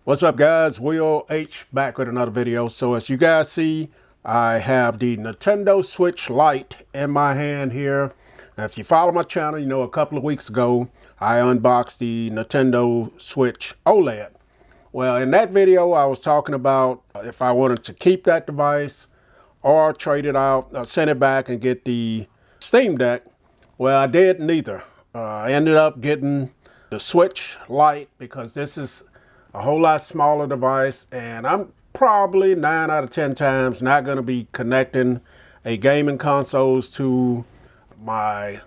What's up, guys? Will H back with another video. So as you guys see, I have the Nintendo Switch Lite in my hand here. Now, if you follow my channel, you know a couple of weeks ago I unboxed the Nintendo Switch OLED. Well, in that video I was talking about if I wanted to keep that device or trade it out, send it back and get the Steam Deck. Well, I did neither. I ended up getting the Switch Lite because this is a whole lot smaller device, and I'm probably 9 out of 10 times not going to be connecting a gaming consoles to my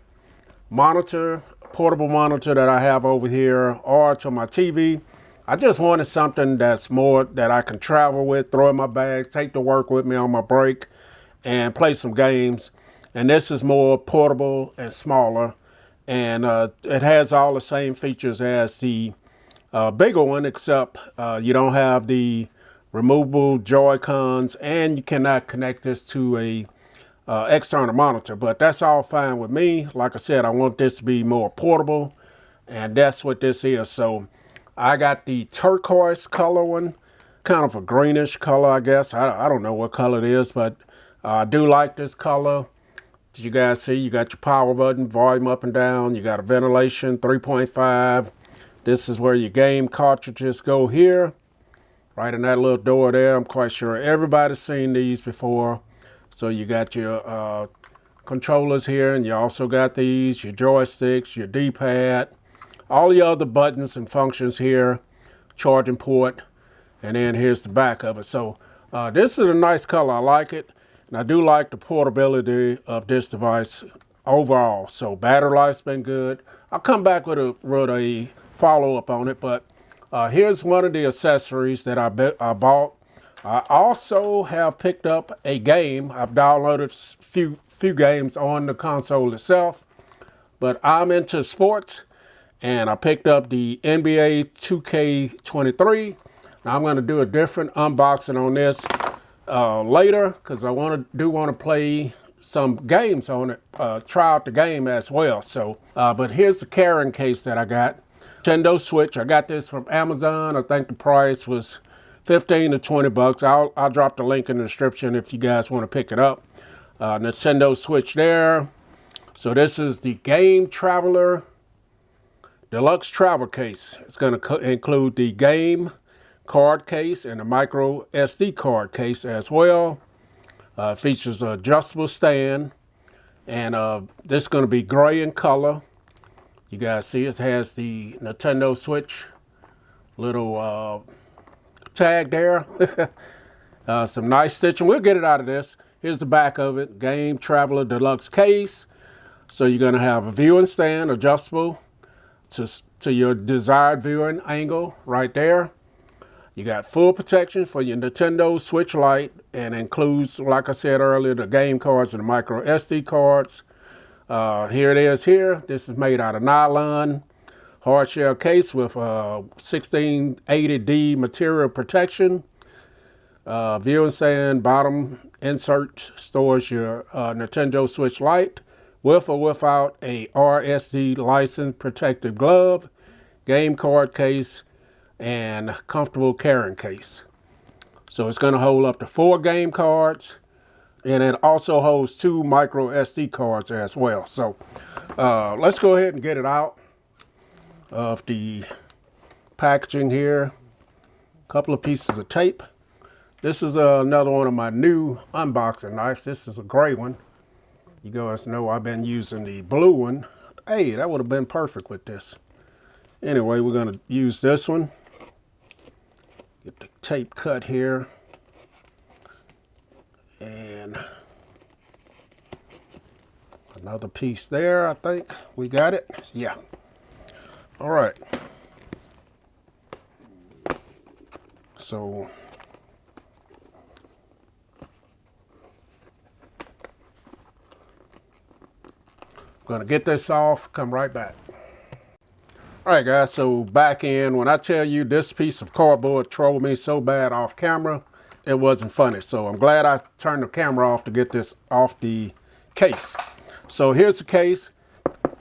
monitor, portable monitor that I have over here, or to my TV. I just wanted something that's more that I can travel with, throw in my bag, take to work with me on my break, and play some games. And this is more portable and smaller, and it has all the same features as the bigger one, except you don't have the removable Joy-Cons, and you cannot connect this to a external monitor. But that's all fine with me. Like I said, I want this to be more portable, and that's what this is. So I got the turquoise color one, kind of a greenish color, I guess. I don't know what color it is, but I do like this color. As you guys see, you got your power button, volume up and down. You got a ventilation, 3.5. This is where your game cartridges go here, right in that little door there. I'm quite sure everybody's seen these before. So you got your controllers here, and you also got these, your joysticks, your D-pad, all the other buttons and functions here, charging port, and then here's the back of it. So this is a nice color. I like it, and I do like the portability of this device overall. So battery life's been good. I'll come back with a follow-up on it, but here's one of the accessories that I bought. I also have picked up a game. I've downloaded a few games on the console itself, but I'm into sports, and I picked up the NBA 2K23. Now I'm going to do a different unboxing on this later, because I want to play some games on it, try out the game as well. So, but here's the carrying case that I got. Nintendo Switch. I got this from Amazon. I think the price was 15 to 20 bucks. I'll drop the link in the description if you guys want to pick it up. Nintendo Switch there. So this is the Game Traveler Deluxe Travel Case. It's going to include the game card case and a micro SD card case as well. Features an adjustable stand, and this is going to be gray in color. You guys see it has the Nintendo Switch little tag there. Some nice stitching. We'll get it out of this. Here's the back of it. Game Traveler Deluxe Case. So you're going to have a viewing stand adjustable to your desired viewing angle right there. You got full protection for your Nintendo Switch Lite, and includes, like I said earlier, the game cards and the micro SD cards. Here it is here. This is made out of nylon hard shell case with 1680D material protection. Viewing stand bottom insert stores your Nintendo Switch Lite with or without a RSD license protective glove, game card case, and comfortable carrying case. So it's going to hold up to 4 game cards, and it also holds 2 micro SD cards as well. So let's go ahead and get it out of the packaging here. A couple of pieces of tape. This is another one of my new unboxing knives. This is a gray one. You guys know I've been using the blue one. Hey, that would have been perfect with this. Anyway, we're going to use this one. Get the tape cut here. And another piece there, I think. We got it? Yeah. All right. So I'm going to get this off, come right back. All right, guys, so back in. When I tell you this piece of cardboard trolled me so bad off camera, it wasn't funny. So I'm glad I turned the camera off to get this off the case. So here's the case,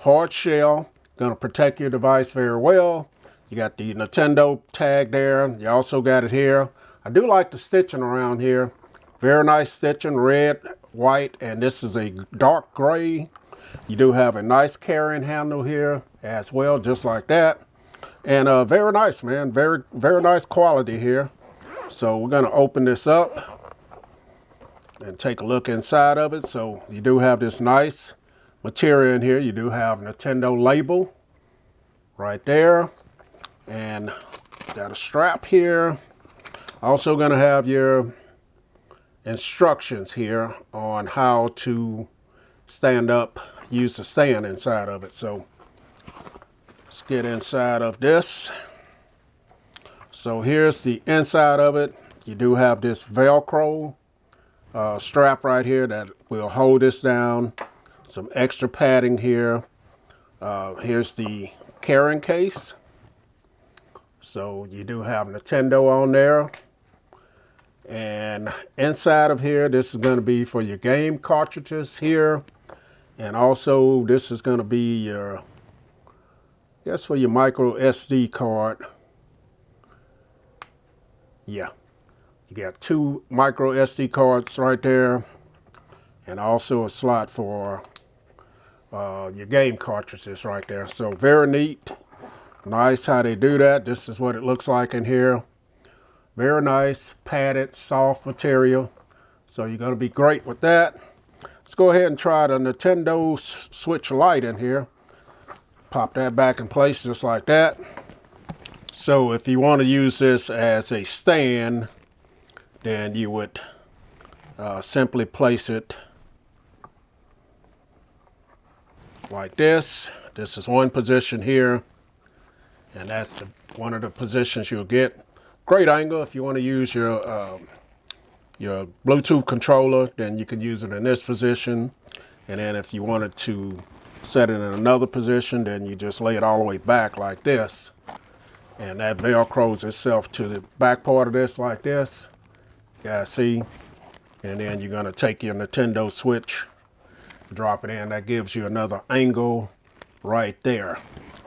hard shell, going to protect your device very well. You got the Nintendo tag there. You also got it here. I do like the stitching around here. Very nice stitching, red, white, and this is a dark gray. You do have a nice carrying handle here as well, just like that. And very nice, man. Very, very nice quality here. So we're going to open this up and take a look inside of it. So you do have this nice material in here. You do have Nintendo label right there. And got a strap here. Also going to have your instructions here on how to stand up, use the stand inside of it. So let's get inside of this. So here's the inside of it. You do have this Velcro strap right here that will hold this down. Some extra padding here. Here's the carrying case. So you do have Nintendo on there. And inside of here, this is going to be for your game cartridges here. And also this is going to be your, I guess, for your micro SD card. Yeah, you got 2 micro SD cards right there. And also a slot for your game cartridges right there. So very neat. Nice how they do that. This is what it looks like in here. Very nice, padded, soft material. So you're going to be great with that. Let's go ahead and try the Nintendo Switch Lite in here. Pop that back in place just like that. So if you want to use this as a stand, then you would simply place it like this. This is one position here. And that's one of the positions you'll get. Great angle if you want to use your Bluetooth controller, then you can use it in this position. And then if you wanted to set it in another position, then you just lay it all the way back like this. And that Velcros itself to the back part of this like this. You guys see? And then you're going to take your Nintendo Switch, drop it in. That gives you another angle right there.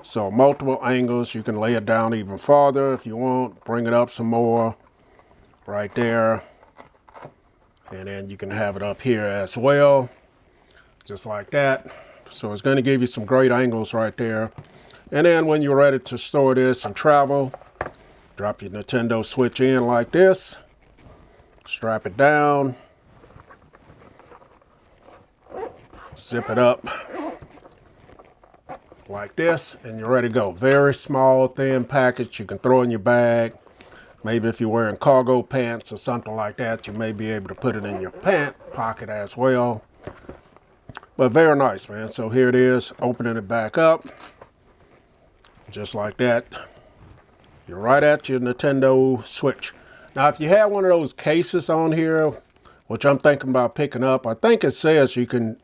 So multiple angles. You can lay it down even farther if you want. Bring it up some more right there. And then you can have it up here as well, just like that. So it's going to give you some great angles right there. And then when you're ready to store this and travel, drop your Nintendo Switch in like this. Strap it down. Zip it up like this, and you're ready to go. Very small, thin package you can throw in your bag. Maybe if you're wearing cargo pants or something like that, you may be able to put it in your pant pocket as well. But very nice, man. So here it is, opening it back up. Just like that. You're right at your Nintendo Switch. Now, if you have one of those cases on here, which I'm thinking about picking up, I think it says you can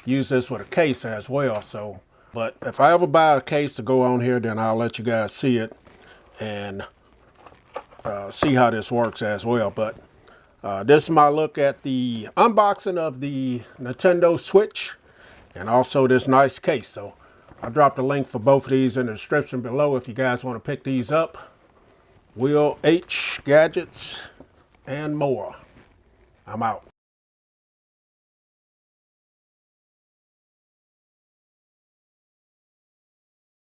use this with a case as well. So, but if I ever buy a case to go on here, then I'll let you guys see it and see how this works as well. But this is my look at the unboxing of the Nintendo Switch and also this nice case. So I dropped a link for both of these in the description below if you guys want to pick these up. Will H Gadgets and more. I'm out.